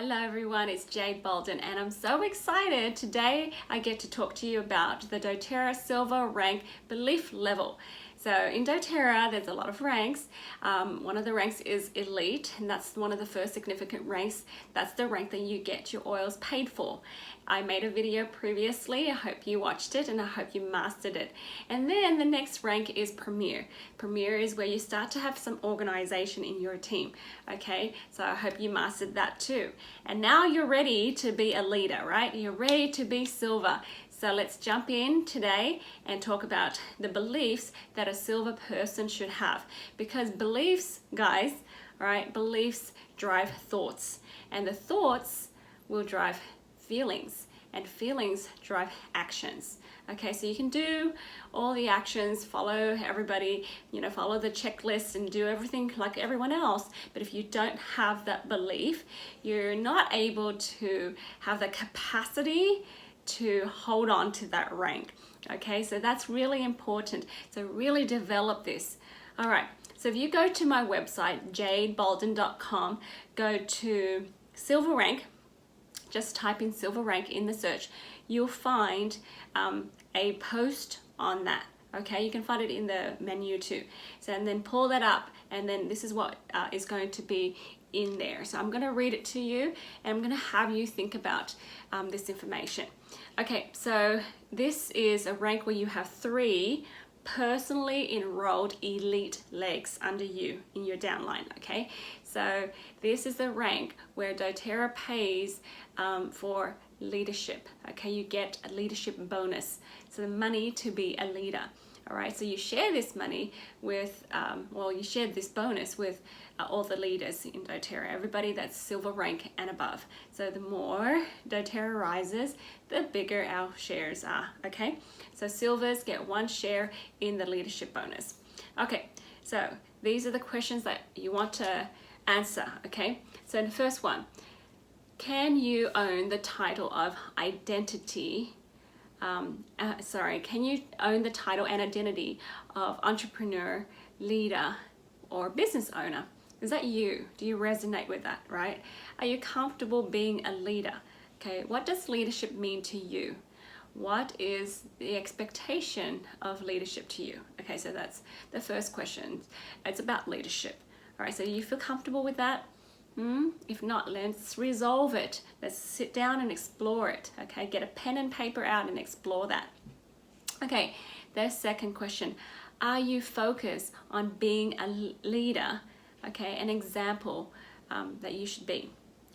Hello everyone, it's Jade Bolden and I'm so excited. Today I get to talk to you about the doTERRA Silver rank belief level. So in doTERRA there's a lot of ranks. One of the ranks is elite, and that's one of the first significant ranks. That's the rank that you get your oils paid for. I made a video previously, I hope you watched it and I hope you mastered it. And then the next rank is Premier. Premier is where you start to have some organization in your team, okay? So I hope you mastered that too. And now you're ready to be a leader, right? You're ready to be silver. So let's jump in today and talk about the beliefs that a silver person should have. Because beliefs, guys, right, beliefs drive thoughts, and the thoughts will drive feelings, and feelings drive actions. Okay, so you can do all the actions, follow everybody, follow the checklist and do everything like everyone else. But if you don't have that belief, you're not able to have the capacity to hold on to that rank. Okay, so that's really important. So really develop this. All right, so if you go to my website, jadebolden.com, go to silver rank, just type in silver rank in the search, you'll find a post on that. Okay, you can find it in the menu too. So, and then pull that up, and then this is what is going to be in there. So I'm going to read it to you, and I'm going to have you think about this information. Okay, so this is a rank where you have 3 personally enrolled elite legs under you in your downline. Okay, so this is the rank where doTERRA pays for leadership. Okay, you get a leadership bonus, so the money to be a leader. All right, so you share this money with, you share this bonus with all the leaders in doTERRA, everybody that's silver rank and above. So the more doTERRA rises, the bigger our shares are, okay? So silvers get 1 share in the leadership bonus. Okay, so these are the questions that you want to answer, okay? So the first one, can you own the title of identity? Can you own the title and identity of entrepreneur, leader, or business owner? Is that you? Do you resonate with that, right? Are you comfortable being a leader? Okay, what does leadership mean to you? What is the expectation of leadership to you? Okay, so that's the first question. It's about leadership. All right, so you feel comfortable with that? If not, let's resolve it. Let's sit down and explore it. Okay, get a pen and paper out and explore that. Okay, the second question, are you focused on being a leader? Okay, an example that you should be.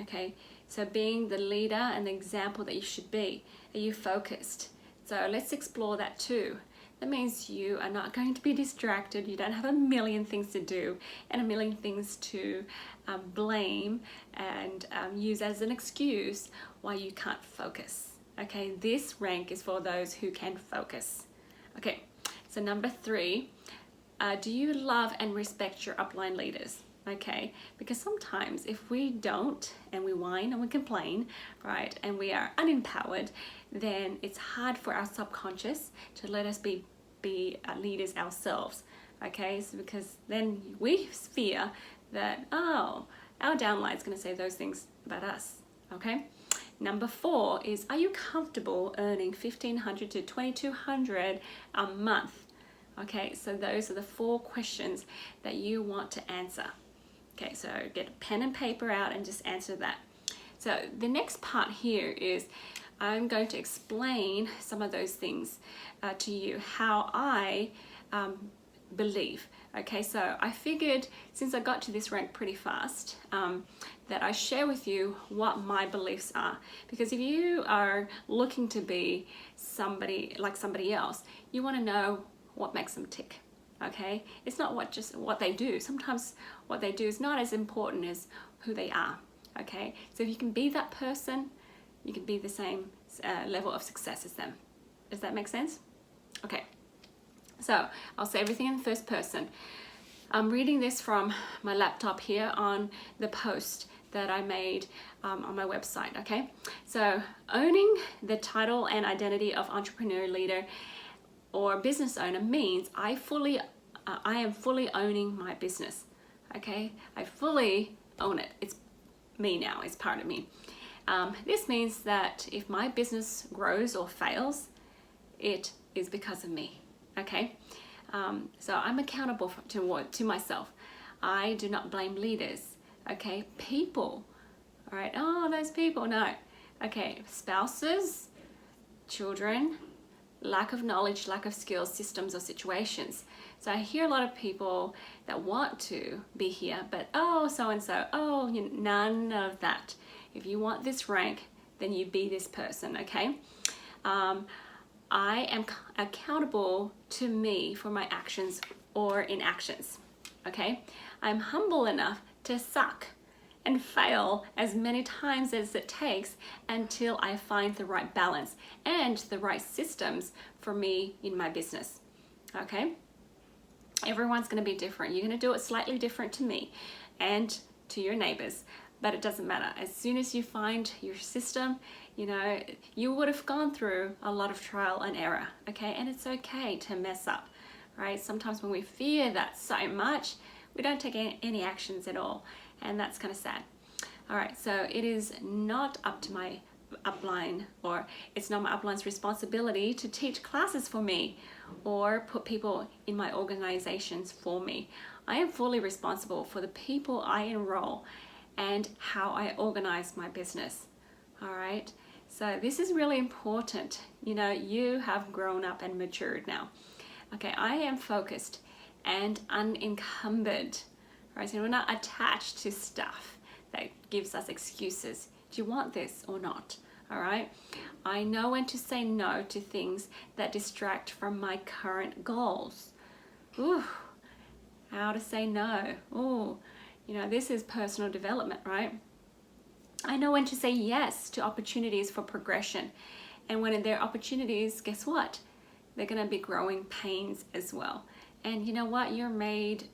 Okay, so being the leader and the example that you should be. Are you focused? So let's explore that too. That means you are not going to be distracted. You don't have a million things to do and a million things to blame and use as an excuse why you can't focus. Okay, this rank is for those who can focus. Okay, so number 3, do you love and respect your upline leaders? Okay, because sometimes if we don't, and we whine and we complain, right, and we are unempowered, then it's hard for our subconscious to let us be leaders ourselves. Okay, so because then we fear that, oh, our downline is going to say those things about us. Okay, number 4 is, are you comfortable earning $1,500 to $2,200 a month? Okay, so those are the 4 questions that you want to answer. Okay, so get a pen and paper out and just answer that. So the next part here is I'm going to explain some of those things to you, how I believe. Okay, so I figured since I got to this rank pretty fast that I share with you what my beliefs are. Because if you are looking to be somebody like somebody else, you want to know what makes them tick. Okay, it's not just what they do. Sometimes what they do is not as important as who they are. Okay, so if you can be that person, you can be the same level of success as them. Does that make sense? Okay, so I'll say everything in first person. I'm reading this from my laptop here on the post that I made on my website. Okay, so owning the title and identity of entrepreneur, leader, or business owner means I am fully owning my business. Okay, I fully own it. It's me now, it's part of me. This means that if my business grows or fails, it is because of me, okay? So I'm accountable to myself. I do not blame leaders, okay? People, all right? Oh, those people, no. Okay, spouses, children, lack of knowledge, lack of skills, systems, or situations. So I hear a lot of people that want to be here, but oh, so-and-so, oh, none of that. If you want this rank, then you be this person, okay? I am accountable to me for my actions or inactions, okay? I'm humble enough to suck and fail as many times as it takes until I find the right balance and the right systems for me in my business, okay? Everyone's gonna be different. You're gonna do it slightly different to me and to your neighbors, but it doesn't matter. As soon as you find your system, you know, you would have gone through a lot of trial and error, okay? And it's okay to mess up, right? Sometimes when we fear that so much, we don't take any actions at all, and that's kind of sad. All right, so it is not up to my upline, or it's not my upline's responsibility to teach classes for me or put people in my organizations for me. I am fully responsible for the people I enroll and how I organize my business. All right, so this is really important. You know, you have grown up and matured now. Okay, I am focused and unencumbered, right? So we're not attached to stuff that gives us excuses. Do you want this or not? All right, I know when to say no to things that distract from my current goals. Ooh, how to say no. Ooh, you know, this is personal development, right? I know when to say yes to opportunities for progression. And when there are opportunities, guess what? They're gonna be growing pains as well. And you know what? You're made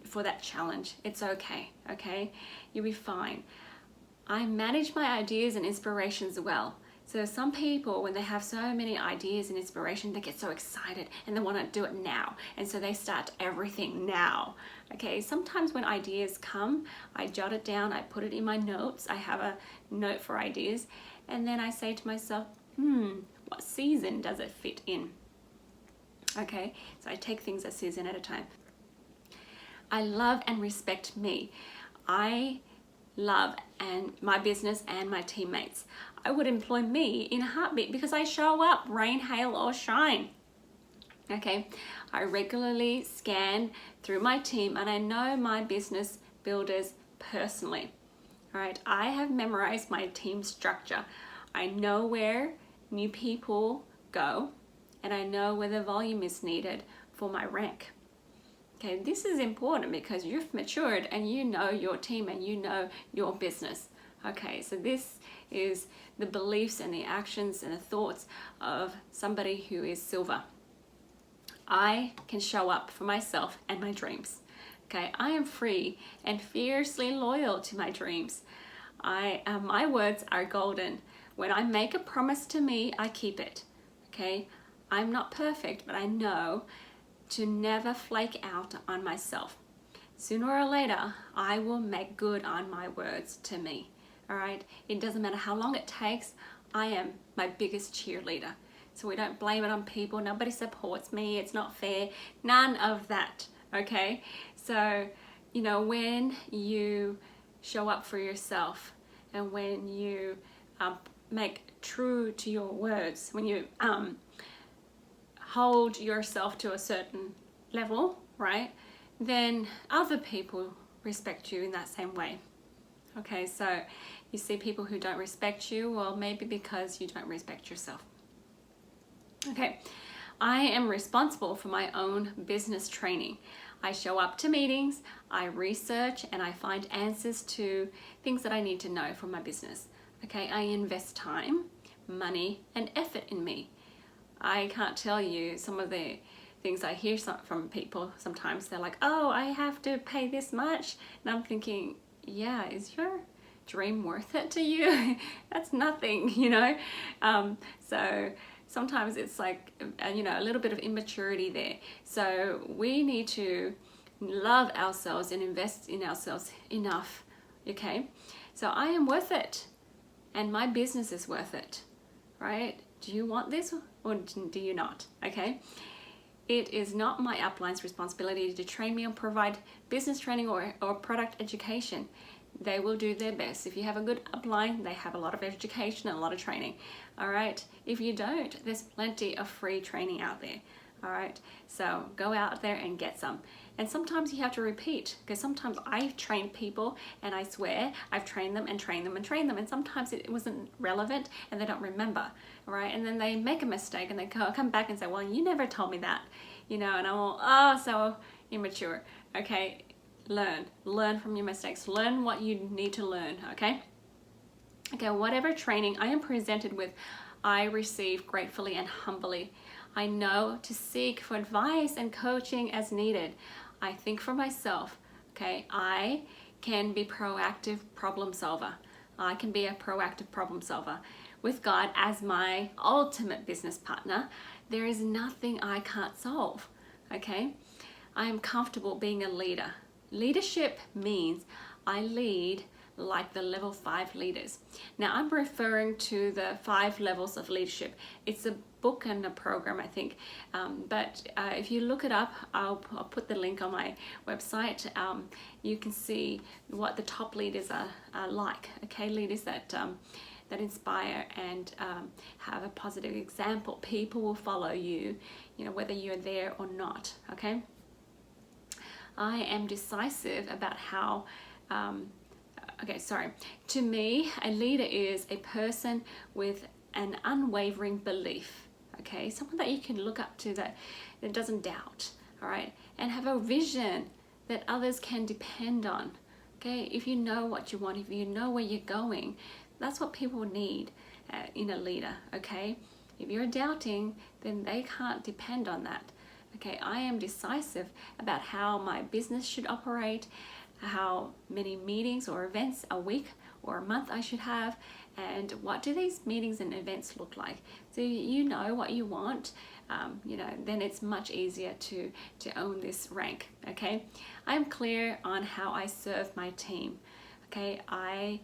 for that challenge. It's okay, okay? You'll be fine. I manage my ideas and inspirations well. So some people, when they have so many ideas and inspiration, they get so excited and they want to do it now. And so they start everything now. Okay, sometimes when ideas come, I jot it down, I put it in my notes. I have a note for ideas. And then I say to myself, what season does it fit in? Okay, so I take things a season at a time. I love and respect me. I love and my business and my teammates. I would employ me in a heartbeat because I show up, rain, hail, or shine. Okay, I regularly scan through my team and I know my business builders personally. All right, I have memorized my team structure. I know where new people go and I know where the volume is needed for my rank. Okay, this is important because you've matured and you know your team and you know your business. Okay, so this is the beliefs and the actions and the thoughts of somebody who is silver. I can show up for myself and my dreams. Okay, I am free and fiercely loyal to my dreams. My words are golden. When I make a promise to me, I keep it. Okay, I'm not perfect, but I know to never flake out on myself. Sooner or later, I will make good on my words to me. All right, it doesn't matter how long it takes. I am my biggest cheerleader. So we don't blame it on people. Nobody supports me. It's not fair. None of that. Okay, so you know, when you show up for yourself and when you make true to your words, when you hold yourself to a certain level, right, then other people respect you in that same way. Okay, so you see people who don't respect you, well, maybe because you don't respect yourself. Okay, I am responsible for my own business training. I show up to meetings, I research, and I find answers to things that I need to know for my business. Okay, I invest time, money, and effort in me. I can't tell you some of the things I hear from people sometimes. They're like, oh, I have to pay this much. And I'm thinking, yeah, is your dream worth it to you? That's nothing, you know? So sometimes it's like, you know, a little bit of immaturity there. So we need to love ourselves and invest in ourselves enough okay? So I am worth it, and my business is worth it, right? Do you want this or do you not, okay? It is not my upline's responsibility to train me or provide business training or product education. They will do their best. If you have a good upline, they have a lot of education and a lot of training, all right? If you don't, there's plenty of free training out there, all right? So go out there and get some. And sometimes you have to repeat, because sometimes I've trained people and I swear I've trained them and trained them and trained them, and sometimes it wasn't relevant and they don't remember, right? And then they make a mistake and they come back and say, well, you never told me that, you know, and I'm all, oh, so immature, okay? Learn from your mistakes, learn what you need to learn, okay? Okay, whatever training I am presented with, I receive gratefully and humbly. I know to seek for advice and coaching as needed. I think for myself, okay? I can be proactive problem solver. I can be a proactive problem solver. With God as my ultimate business partner, there is nothing I can't solve, okay? I am comfortable being a leader. Leadership means I lead like the level 5 leaders. Now I'm referring to the 5 levels of leadership. It's a book and a program, I think, but if you look it up, I'll put the link on my website. You can see what the top leaders are like, okay? Leaders that inspire and have a positive example. People will follow you, you know, whether you're there or not, okay? I am decisive about how to me, a leader is a person with an unwavering belief, okay? Someone that you can look up to that doesn't doubt, all right? And have a vision that others can depend on, okay? If you know what you want, if you know where you're going, that's what people need in a leader, okay? If you're doubting, then they can't depend on that, okay? I am decisive about how my business should operate, how many meetings or events a week or a month I should have, and what do these meetings and events look like. So you know what you want, you know, then it's much easier to own this rank, okay? I'm clear on how I serve my team, okay? A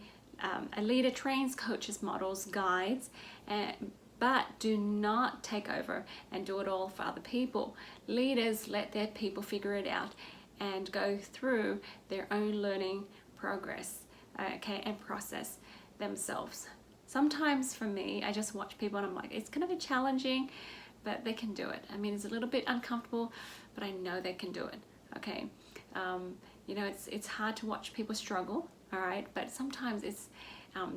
leader trains, coaches, models, guides, but do not take over and do it all for other people. Leaders let their people figure it out and go through their own learning progress, okay, and process themselves. Sometimes for me, I just watch people and I'm like, it's gonna be challenging, but they can do it. I mean, it's a little bit uncomfortable, but I know they can do it, okay? You know, it's hard to watch people struggle, all right? But sometimes it's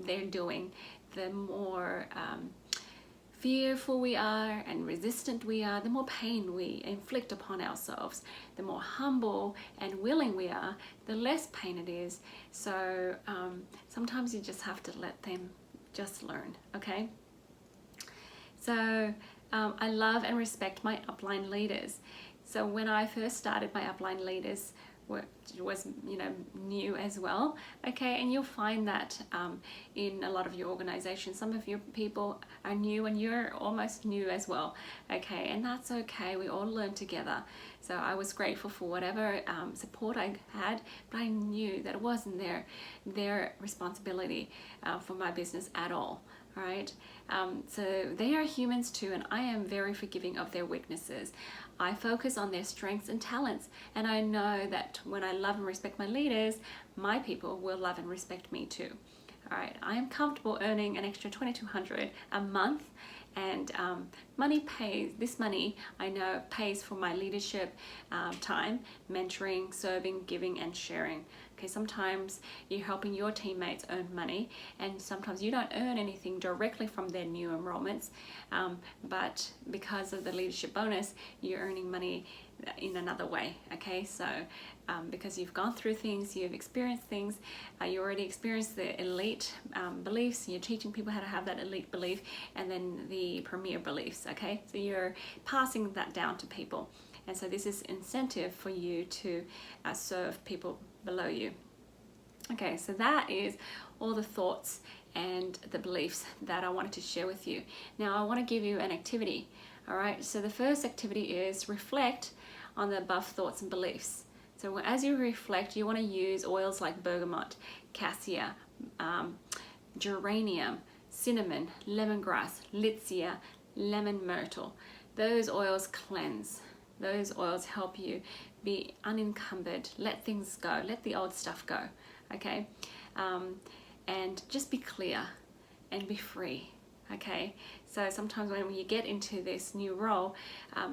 they're doing, the more fearful we are and resistant we are, the more pain we inflict upon ourselves. The more humble and willing we are, the less pain it is. So sometimes you just have to let them just learn, okay? So I love and respect my upline leaders. So when I first started, my upline leaders was, you know, new as well, okay? And you'll find that in a lot of your organizations, some of your people are new and you're almost new as well, okay? And that's okay, we all learn together. So I was grateful for whatever support I had, but I knew that it wasn't their responsibility for my business at all. All right, so they are humans too, and I am very forgiving of their weaknesses. I focus on their strengths and talents, and I know that when I love and respect my leaders, my people will love and respect me too. All right, I am comfortable earning an extra $2,200 a month, and money pays. This money I know pays for my leadership time, mentoring, serving, giving, and sharing. Okay, sometimes you're helping your teammates earn money, and sometimes you don't earn anything directly from their new enrollments, but because of the leadership bonus, you're earning money in another way, okay? So because you've gone through things, you've experienced things, you already experienced the elite beliefs, and you're teaching people how to have that elite belief, and then the premier beliefs, okay? So you're passing that down to people. And so this is incentive for you to serve people below you. Okay, so that is all the thoughts and the beliefs that I wanted to share with you. Now I want to give you an activity. All right, so the first activity is reflect on the above thoughts and beliefs. So as you reflect, you want to use oils like bergamot, cassia, geranium, cinnamon, lemongrass, litsea, lemon myrtle. Those oils cleanse. Those oils help you be unencumbered, let things go, let the old stuff go, okay? And just be clear and be free, okay? So sometimes when you get into this new role,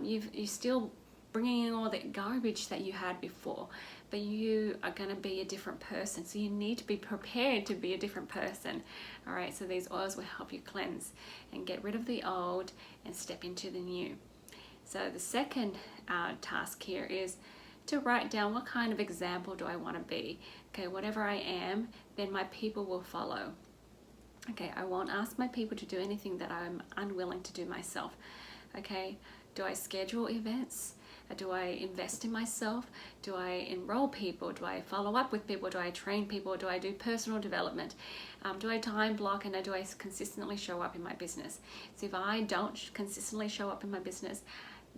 you're still bringing in all that garbage that you had before, but you are going to be a different person, so you need to be prepared to be a different person. All right, so these oils will help you cleanse and get rid of the old and step into the new. So the second task here is to write down, what kind of example do I want to be? Okay, whatever I am, then my people will follow. Okay, I won't ask my people to do anything that I'm unwilling to do myself. Okay, do I schedule events? Do I invest in myself? Do I enroll people? Do I follow up with people? Do I train people? Do I do personal development? Do I time block, and do I consistently show up in my business? So if I don't consistently show up in my business,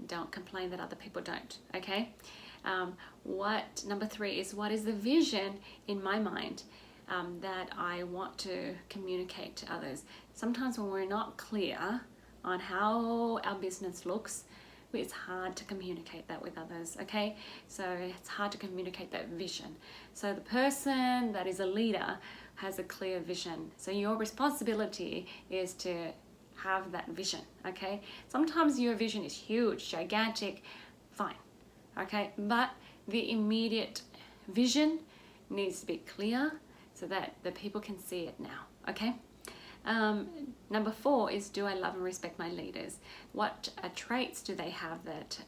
don't complain that other people don't, okay? Number 3 is, what is the vision in my mind that I want to communicate to others? Sometimes when we're not clear on how our business looks, it's hard to communicate that with others, okay? So it's hard to communicate that vision. So the person that is a leader has a clear vision. So your responsibility is to have that vision, okay? Sometimes your vision is huge, gigantic, fine, okay? But the immediate vision needs to be clear so that the people can see it now, okay? Number 4 is, do I love and respect my leaders? What traits do they have that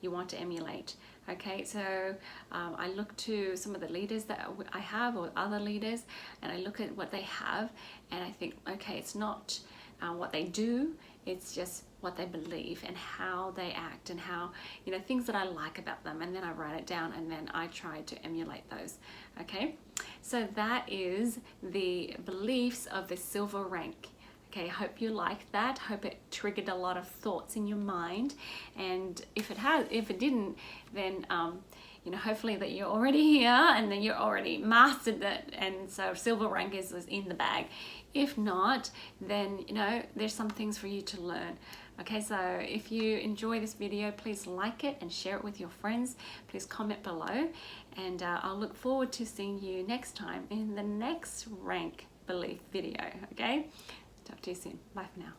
you want to emulate? Okay, so I look to some of the leaders that I have, or other leaders, and I look at what they have, and I think, okay, it's not what they do, it's just what they believe and how they act, and how, things that I like about them, and then I write it down, and then I try to emulate those. Okay, so that is the beliefs of the silver rank. Okay, hope you liked that. Hope it triggered a lot of thoughts in your mind, and if it didn't, then hopefully that you're already here and then you're already mastered it, and so silver rank is in the bag. If not, then there's some things for you to learn. Okay, so if you enjoy this video, please like it and share it with your friends. Please comment below, and I'll look forward to seeing you next time in the next rank belief video. Okay, talk to you soon. Bye for now.